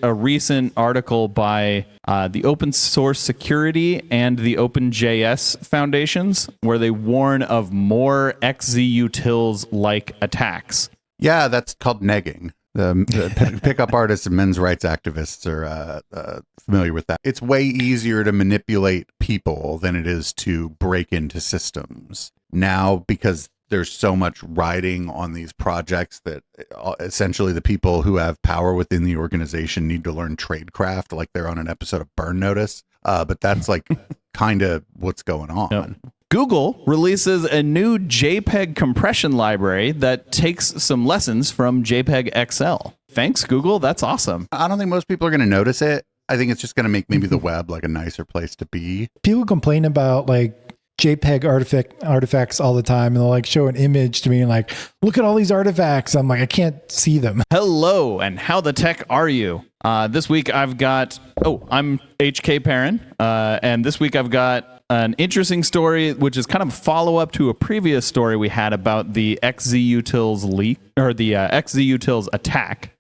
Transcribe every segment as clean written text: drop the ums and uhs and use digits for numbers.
a recent article by the Open Source Security and the OpenJS foundations where they warn of more XZ Utils-like attacks. Yeah, that's called negging. The pickup artists and men's rights activists are familiar with that. It's way easier to manipulate people than it is to break into systems now, because there's so much riding on these projects that essentially the people who have power within the organization need to learn tradecraft, like they're on an episode of Burn Notice. But that's like kind of what's going on. Yep. Google releases a new JPEG compression library that takes some lessons from JPEG XL. Thanks, Google. That's awesome. I don't think most people are going to notice it. I think it's just going to make maybe the web like a nicer place to be. People complain about like JPEG artifacts all the time, and they'll like show an image to me and like, look at all these artifacts. I'm like, I can't see them. Hello, and how the tech are you? This week I've got, I'm HK Perrin, and this week I've got an interesting story, which is kind of a follow-up to a previous story we had about the XZ Utils leak, or the XZ Utils attack.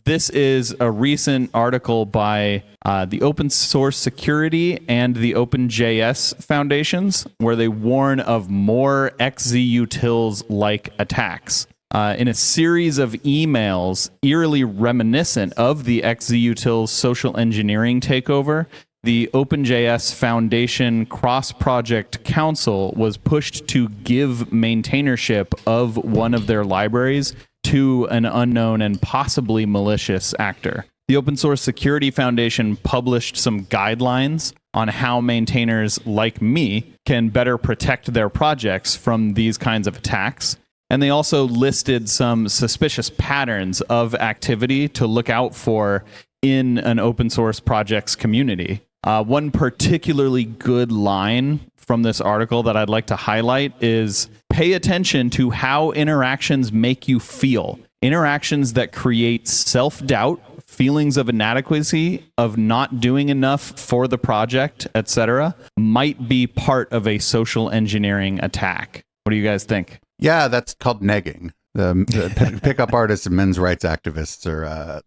This is a recent article by the Open Source Security and the OpenJS foundations where they warn of more XZ Utils-like attacks. In a series of emails eerily reminiscent of the XZ Utils social engineering takeover, the OpenJS Foundation Cross-Project Council was pushed to give maintainership of one of their libraries to an unknown and possibly malicious actor. The Open Source Security Foundation published some guidelines on how maintainers like me can better protect their projects from these kinds of attacks. And they also listed some suspicious patterns of activity to look out for in an open source project's community. One particularly good line from this article that I'd like to highlight is pay attention to how interactions make you feel. Interactions that create self-doubt, feelings of inadequacy, of not doing enough for the project, etc., might be part of a social engineering attack. What do you guys think? Yeah, that's called negging. The pickup artists and men's rights activists are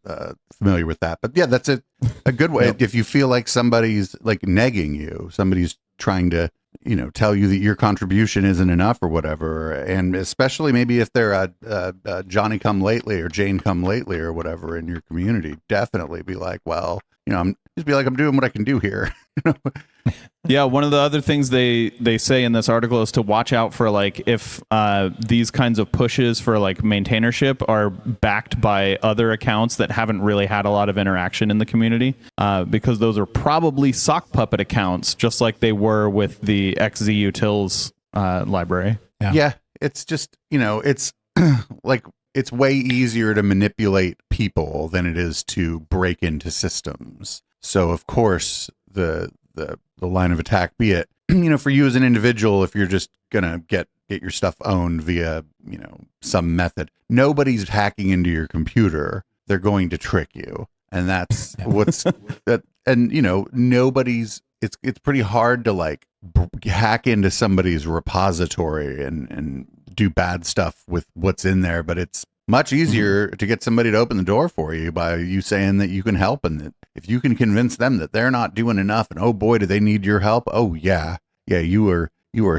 familiar with that. But yeah, that's a good way. Yep. If you feel like somebody's like negging you, somebody's trying to, tell you that your contribution isn't enough or whatever. And especially maybe if they're a Johnny come lately or Jane come lately or whatever in your community, definitely be like, well, I'm doing what I can do here. Yeah, one of the other things they say in this article is to watch out for like if these kinds of pushes for like maintainership are backed by other accounts that haven't really had a lot of interaction in the community, because those are probably sock puppet accounts, just like they were with the XZ Utils library. Yeah, it's just it's like it's way easier to manipulate people than it is to break into systems. So of course the line of attack, be it, for you as an individual, if you're just going to get your stuff owned via, some method, nobody's hacking into your computer. They're going to trick you. And that's what's that. And, nobody's, it's pretty hard to like hack into somebody's repository and do bad stuff with what's in there. But it's much easier to get somebody to open the door for you by you saying that you can help, and that if you can convince them that they're not doing enough and oh boy, do they need your help. Oh yeah, you are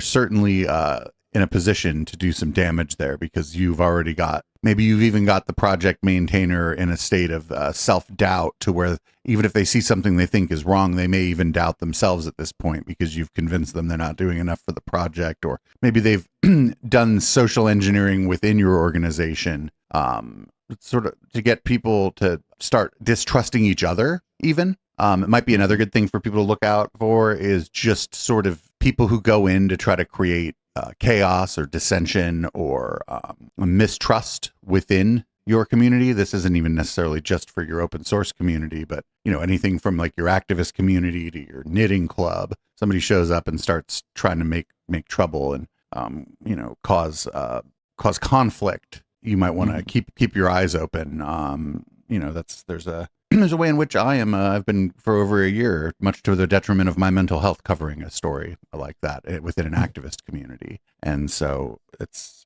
certainly in a position to do some damage there, because you've even got the project maintainer in a state of self-doubt, to where even if they see something they think is wrong, they may even doubt themselves at this point because you've convinced them they're not doing enough for the project, or maybe they've done social engineering within your organization, sort of to get people to start distrusting each other even. It might be another good thing for people to look out for is just sort of people who go in to try to create chaos or dissension or mistrust within your community. This isn't even necessarily just for your open source community, but anything from like your activist community to your knitting club. Somebody shows up and starts trying to make trouble and cause conflict. You might want to keep your eyes open. There's a way in which I've been for over a year, much to the detriment of my mental health, covering a story like that within an activist community. And so it's,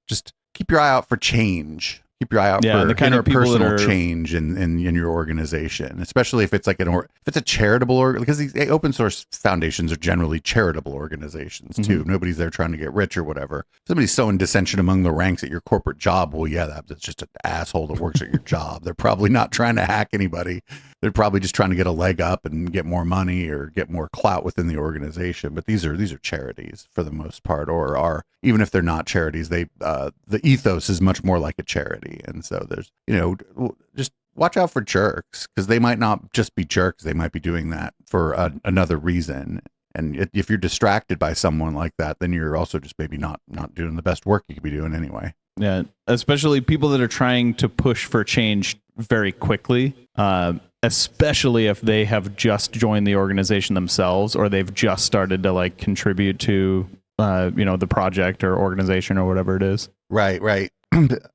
just keep your eye out for change. Keep your eye out Yeah, for the kind of people that interpersonal are- change in your organization, especially if it's like if it's a charitable because these open source foundations are generally charitable organizations too. Nobody's there trying to get rich or whatever. If somebody's sowing dissension among the ranks at your corporate job, well, yeah, that's just an asshole that works at your job. They're probably not trying to hack anybody. They're probably just trying to get a leg up and get more money or get more clout within the organization. But these are charities for the most part, or are, even if they're not charities, they the ethos is much more like a charity. And so there's, just watch out for jerks, because they might not just be jerks. They might be doing that for another reason. And if you're distracted by someone like that, then you're also just maybe not doing the best work you could be doing anyway. Yeah, especially people that are trying to push for change very quickly, especially if they have just joined the organization themselves, or they've just started to like contribute to the project or organization or whatever it is. Right.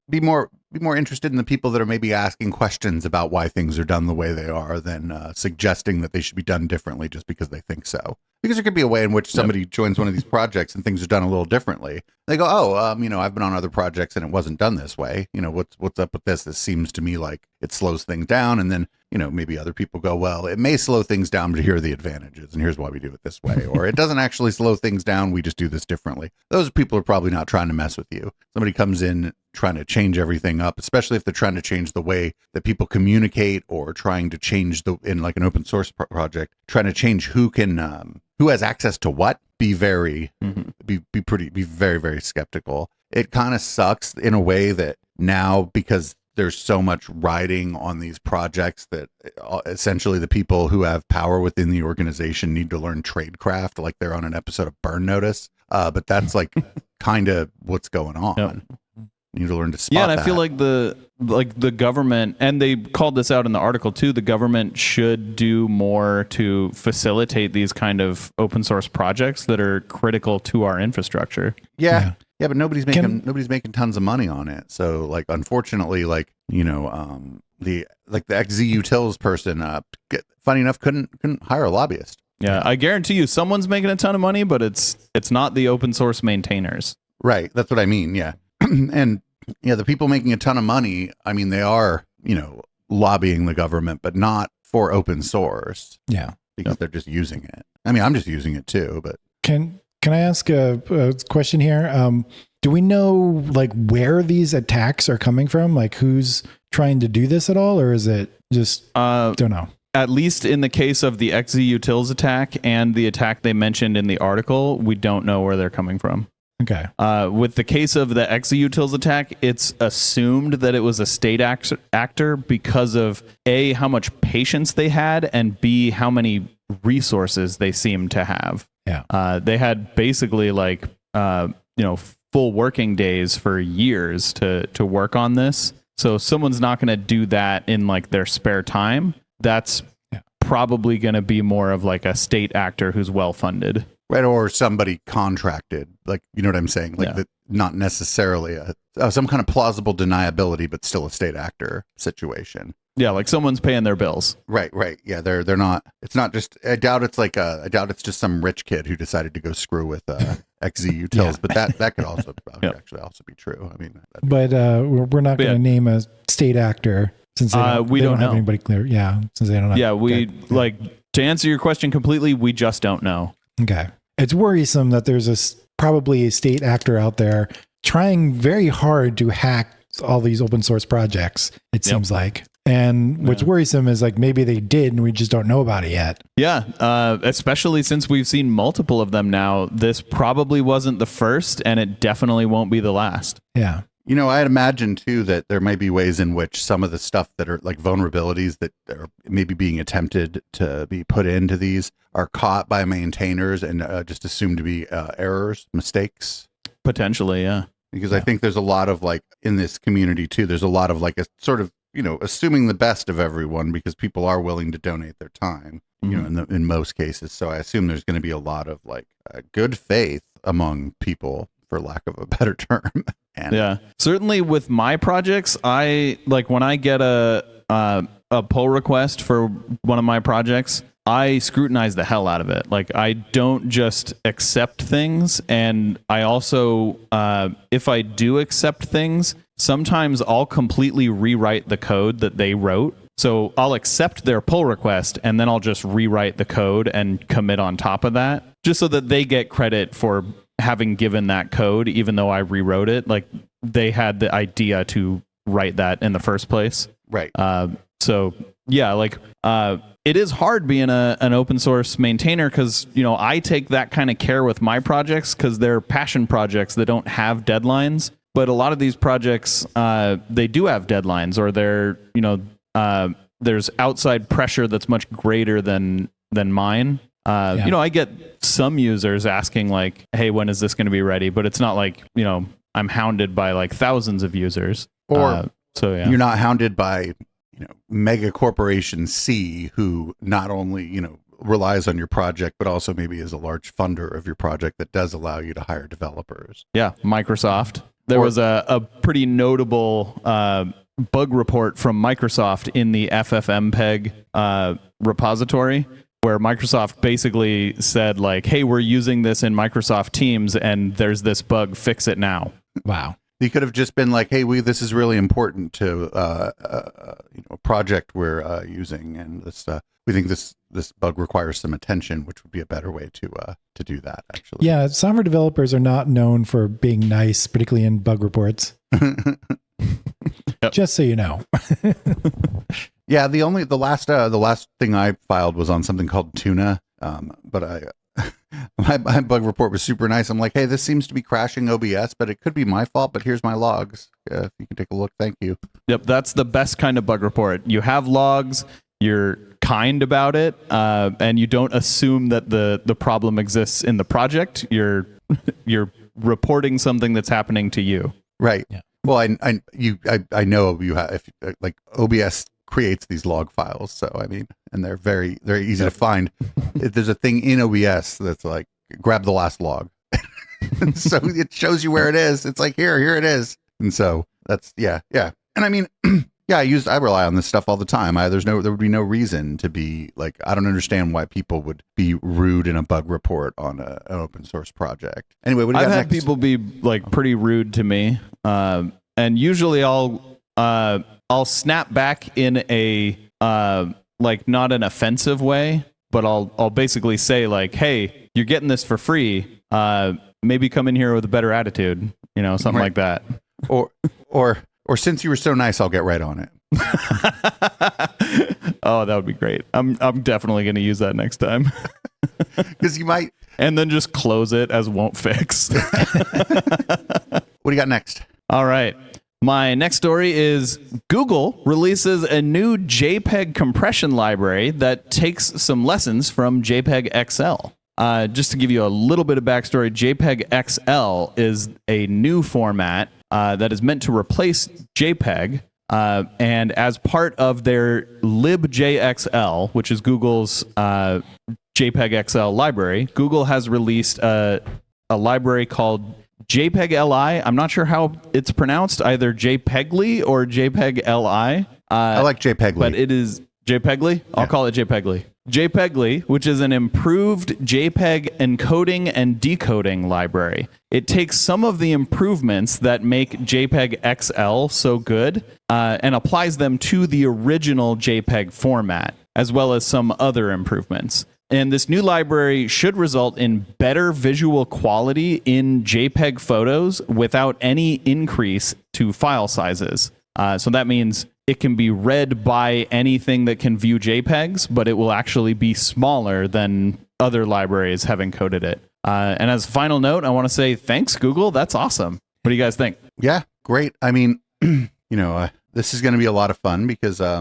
Be more interested in the people that are maybe asking questions about why things are done the way they are than suggesting that they should be done differently just because they think so. Because there could be a way in which somebody joins one of these projects and things are done a little differently. They go, I've been on other projects and it wasn't done this way. What's up with this? This seems to me like it slows things down. And then, maybe other people go, well, it may slow things down, but here are the advantages and here's why we do it this way. Or it doesn't actually slow things down. We just do this differently. Those people are probably not trying to mess with you. Somebody comes in trying to change everything up, especially if they're trying to change the way that people communicate, or trying to change in like an open source project, trying to change who has access to what. Be very, very, very skeptical. It kind of sucks in a way that now, because there's so much riding on these projects, that essentially the people who have power within the organization need to learn tradecraft, like they're on an episode of Burn Notice. But that's like kind of what's going on. Yep. You need to learn to spot Yeah, and that. I feel like the government, and they called this out in the article too, the government should do more to facilitate these kind of open source projects that are critical to our infrastructure. Yeah, but nobody's making tons of money on it. So like, unfortunately, the XZ Utils person, funny enough, couldn't hire a lobbyist. Yeah, I guarantee you someone's making a ton of money, but it's not the open source maintainers. Right, that's what I mean. Yeah. And the people making a ton of money, I mean, they are, lobbying the government, but not for open source. Yeah. Because they're just using it. I mean, I'm just using it too, but Can I ask a question here? Do we know like where these attacks are coming from? Like who's trying to do this at all? Or is it just, don't know. At least in the case of the XZ Utils attack and the attack they mentioned in the article, we don't know where they're coming from. Okay. With the case of the XZ Utils attack, it's assumed that it was a state actor because of A, how much patience they had, and B, how many resources they seemed to have. Yeah. They had basically like, full working days for years to work on this. So if someone's not going to do that in like their spare time, that's probably going to be more of like a state actor who's well funded. Right, or somebody contracted, like, you know what I'm saying? Like, that, not necessarily some kind of plausible deniability, but still a state actor situation. Yeah, like someone's paying their bills. Right. Yeah, they're not. It's not just. I doubt it's just some rich kid who decided to go screw with XZ Utils, but that could also actually also be true. I mean, but we're not going to name a state actor since they don't have anybody clear. Yeah, since they don't have. Yeah, like to answer your question completely, we just don't know. Okay. It's worrisome that there's probably a state actor out there trying very hard to hack all these open source projects, it seems like. And what's worrisome is like maybe they did and we just don't know about it yet. Yeah, especially since we've seen multiple of them now. This probably wasn't the first, and it definitely won't be the last. Yeah. I'd imagine too that there may be ways in which some of the stuff that are like vulnerabilities that are maybe being attempted to be put into these are caught by maintainers and just assumed to be errors, mistakes. Potentially, yeah. Because I think there's a lot of like in this community too, there's a lot of like a sort of, assuming the best of everyone, because people are willing to donate their time, in most cases. So I assume there's going to be a lot of like good faith among people, for lack of a better term. And certainly with my projects, I like when I get a pull request for one of my projects, I scrutinize the hell out of it. Like I don't just accept things, and I also if I do accept things, sometimes I'll completely rewrite the code that they wrote. So I'll accept their pull request and then I'll just rewrite the code and commit on top of that, just so that they get credit for having given that code, even though I rewrote it. Like they had the idea to write that in the first place. Right. So yeah, like it is hard being an open source maintainer because, you know, I take that kind of care with my projects because they're passion projects that don't have deadlines. But a lot of these projects, they do have deadlines, or they're, you know, there's outside pressure that's much greater than mine. You know, I get some users asking like, hey, when is this going to be ready? But it's not like, you know, I'm hounded by like thousands of users. Or so yeah. You're not hounded by, you know, mega corporation C, who not only, you know, relies on your project, but also maybe is a large funder of your project that does allow you to hire developers. Yeah, Microsoft. There was a pretty notable bug report from Microsoft in the FFmpeg repository, where Microsoft basically said like, hey, we're using this in Microsoft Teams and there's this bug, fix it now. Wow. You could have just been like, hey, this is really important to you know, a project we're using, and this we think this bug requires some attention, which would be a better way to do that, actually. Yeah, software developers are not known for being nice, particularly in bug reports. Yep. Just so you know. Yeah, the last thing I filed was on something called Tuna, but my bug report was super nice. I'm like, hey, this seems to be crashing OBS, but it could be my fault. But here's my logs. If you can take a look, thank you. Yep, that's the best kind of bug report. You have logs, you're kind about it, and you don't assume that the problem exists in the project. You're reporting something that's happening to you. Right. Yeah. Well, I know you have, if like OBS creates these log files, so I mean, and they're very easy to find. There's a thing in OBS that's like, grab the last log. So it shows you where it is. It's like, here it is. And so that's yeah. And I mean, yeah, I rely on this stuff all the time. There would be no reason to be like, I don't understand why people would be rude in a bug report on an open source project. Anyway, what do you I've got had next? people be like pretty rude to me, and usually I'll snap back in a like not an offensive way, but I'll basically say like, hey, you're getting this for free. Maybe come in here with a better attitude, you know, something like that. Or since you were so nice, I'll get right on it. Oh, that would be great. I'm definitely going to use that next time. Because you might. And then just close it as won't fix. What do you got next? All right. My next story is Google releases a new JPEG compression library that takes some lessons from JPEG XL. Just to give you a little bit of backstory, JPEG XL is a new format that is meant to replace JPEG. And as part of their libjxl, which is Google's JPEG XL library, Google has released a library called JPEG LI. I'm not sure how it's pronounced, either JPEGly or JPEG LI. I like JPEGly. But it is JPEGly? I'll call it JPEGly. JPEGly, which is an improved JPEG encoding and decoding library. It takes some of the improvements that make JPEG XL so good and applies them to the original JPEG format, as well as some other improvements. And this new library should result in better visual quality in JPEG photos without any increase to file sizes. So that means it can be read by anything that can view JPEGs, but it will actually be smaller than other libraries have encoded it. And as a final note, I want to say thanks, Google. That's awesome. What do you guys think? Yeah, great. I mean, this is going to be a lot of fun because, I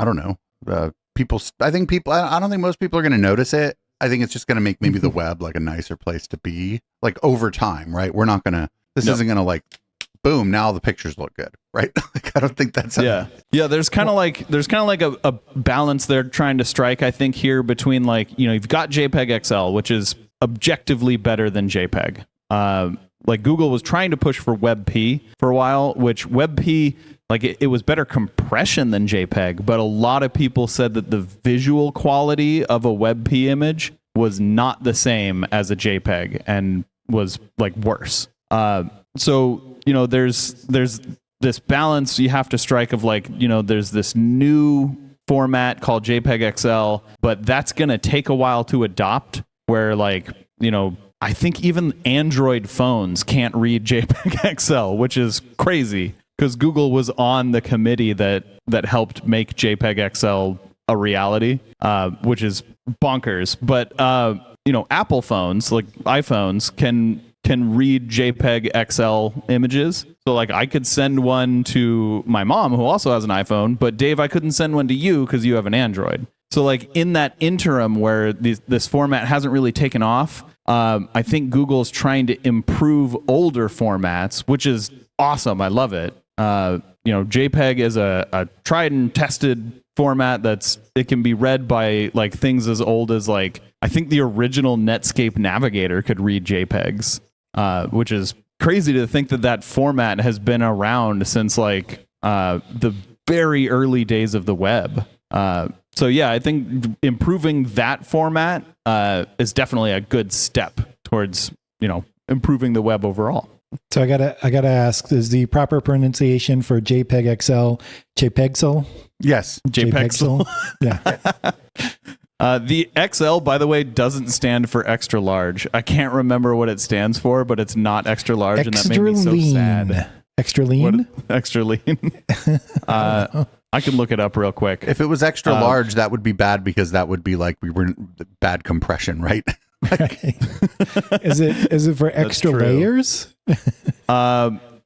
don't know, I don't think most people are going to notice it. I think it's just going to make maybe the web like a nicer place to be, like over time, right? We're not going to, this isn't going to like, boom, now the pictures look good, right? Like, I don't think that's yeah. There's kind of like a balance they're trying to strike, I think, here between like, you've got JPEG XL, which is objectively better than JPEG. Like Google was trying to push for WebP for a while, which WebP, like it was better compression than JPEG, but a lot of people said that the visual quality of a WebP image was not the same as a JPEG and was like worse. So there's this balance you have to strike of like, there's this new format called JPEG XL, but that's going to take a while to adopt, where like, I think even Android phones can't read JPEG XL, which is crazy because Google was on the committee that helped make JPEG XL a reality, which is bonkers. But Apple phones, like iPhones, can read JPEG XL images. So like I could send one to my mom who also has an iPhone, but Dave, I couldn't send one to you because you have an Android. So like in that interim where this format hasn't really taken off, I think Google's trying to improve older formats, which is awesome. I love it. JPEG is a tried and tested format it can be read by like things as old as like, I think the original Netscape Navigator could read JPEGs, which is crazy to think that format has been around since like the very early days of the web. So yeah, I think improving that format is definitely a good step towards, improving the web overall. So I gotta ask: is the proper pronunciation for JPEG XL JPEG XL? Yes, JPEG XL. Yeah. The XL, by the way, doesn't stand for extra large. I can't remember what it stands for, but it's not extra large, and that made me so sad. Extra lean? Extra lean. I can look it up real quick. If it was extra large, that would be bad because that would be like we were bad compression, right? Right. Is it for extra layers?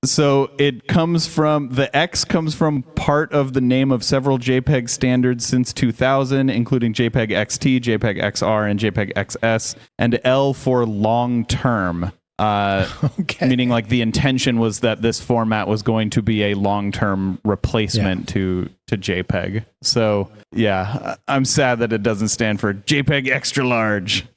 So it comes from, the X comes from part of the name of several JPEG standards since 2000, including JPEG XT, JPEG XR, and JPEG XS, and L for long term. Okay. Meaning like the intention was that this format was going to be a long-term replacement to JPEG. So yeah, I'm sad that it doesn't stand for JPEG extra large.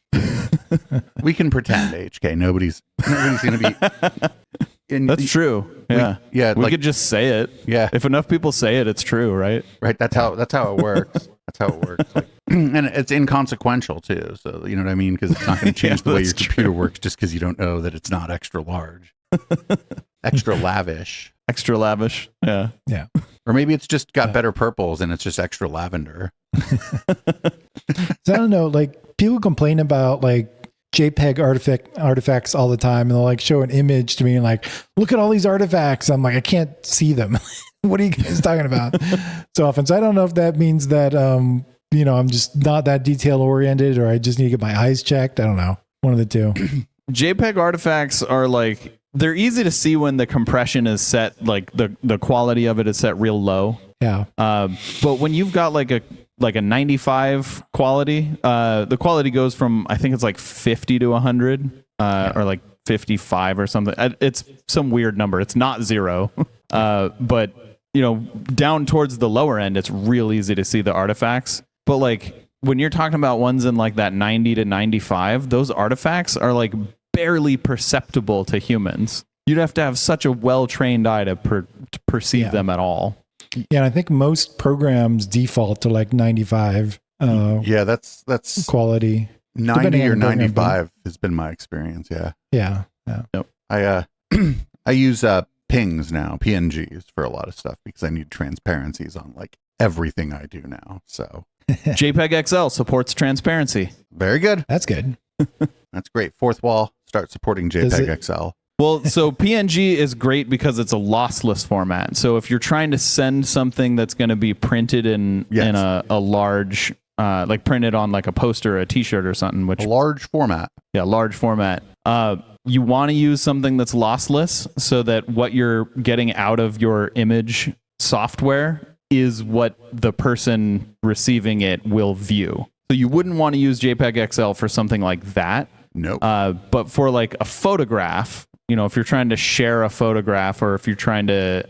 We can pretend, HK. Nobody's going to be. That's true. Yeah. We could just say it. Yeah. If enough people say it, it's true, right? Right. That's how it works. That's how it works. Like, and it's inconsequential too. So you know what I mean? Because it's not going to change the way your computer works just because you don't know that it's not extra large, extra lavish. Extra lavish. Yeah. Yeah. Or maybe it's just got better purples and it's just extra lavender. So I don't know. Like people complain about like JPEG artifacts all the time, and they'll like show an image to me and like, look at all these artifacts. I'm like, I can't see them. What are you guys talking about so often? So I don't know if that means that I'm just not that detail oriented, or I just need to get my eyes checked. I don't know. One of the two. JPEG artifacts are like, they're easy to see when the compression is set, like the quality of it is set real low. Yeah. But when you've got like a 95 quality, the quality goes from, I think it's like 50 to 100, or like 55 or something. It's some weird number. It's not 0. But down towards the lower end, it's real easy to see the artifacts. But like when you're talking about ones in like that 90 to 95, those artifacts are like barely perceptible to humans. You'd have to have such a well-trained eye to perceive them at all. Yeah, and I think most programs default to like 95. Yeah, that's quality. 90 or 95 has been my experience. Yeah. Yeah. Yep. I use pings now, PNGs, for a lot of stuff because I need transparencies on like everything I do now. So JPEG XL supports transparency. Very good. That's good. That's great. Fourth wall, start supporting JPEG XL. Well, so PNG is great because it's a lossless format. So if you're trying to send something that's going to be printed in a large, like printed on like a poster, or a T-shirt or something, which a large format. Yeah, large format. You want to use something that's lossless so that what you're getting out of your image software is what the person receiving it will view. So you wouldn't want to use JPEG XL for something like that. Nope. But for like a photograph, if you're trying to share a photograph, or if you're trying to,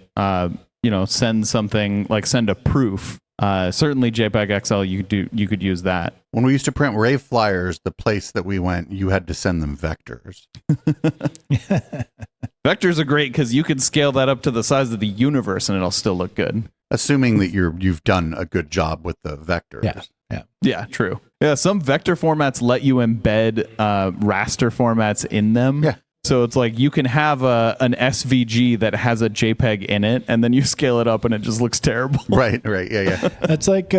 send something, like send a proof, certainly JPEG XL, you could use that. When we used to print rave flyers, the place that we went, you had to send them vectors. Vectors are great because you can scale that up to the size of the universe and it'll still look good. Assuming that you've done a good job with the vectors. Yeah, true. Yeah, some vector formats let you embed raster formats in them. Yeah. So it's like you can have an SVG that has a JPEG in it, and then you scale it up, and it just looks terrible. Right. Yeah. It's like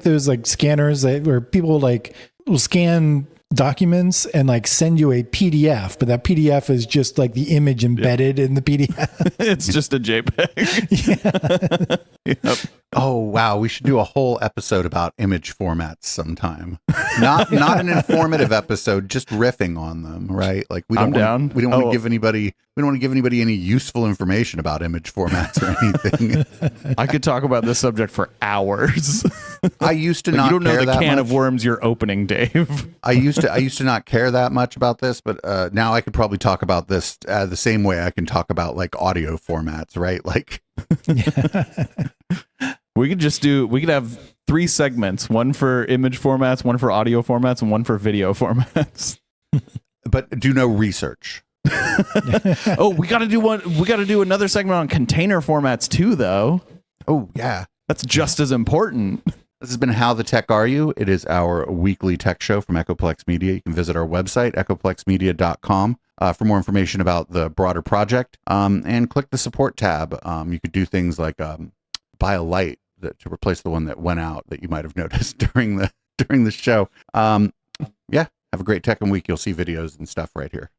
those like scanners where people like will scan documents and like send you a PDF, but that PDF is just like the image embedded in the PDF. It's just a JPEG. Yep. Oh wow, we should do a whole episode about image formats sometime. Not an informative episode, just riffing on them, right? Like we don't down. We don't want to give anybody any useful information about image formats or anything. I could talk about this subject for hours. I used to Like, not you don't know care the that can much. of worms you're opening, Dave. I used to not care that much about this, but now I could probably talk about this the same way I can talk about like audio formats, right? Like We could have 3 segments, one for image formats, one for audio formats, and one for video formats. but do no research. Oh, we got to do another segment on container formats too, though. Oh yeah. That's just as important. This has been How the Tech Are You? It is our weekly tech show from Echoplex Media. You can visit our website, echoplexmedia.com, for more information about the broader project, and click the support tab. You could do things like buy a light to replace the one that went out that you might have noticed during the show. Yeah, have a great tech and week. You'll see videos and stuff right here.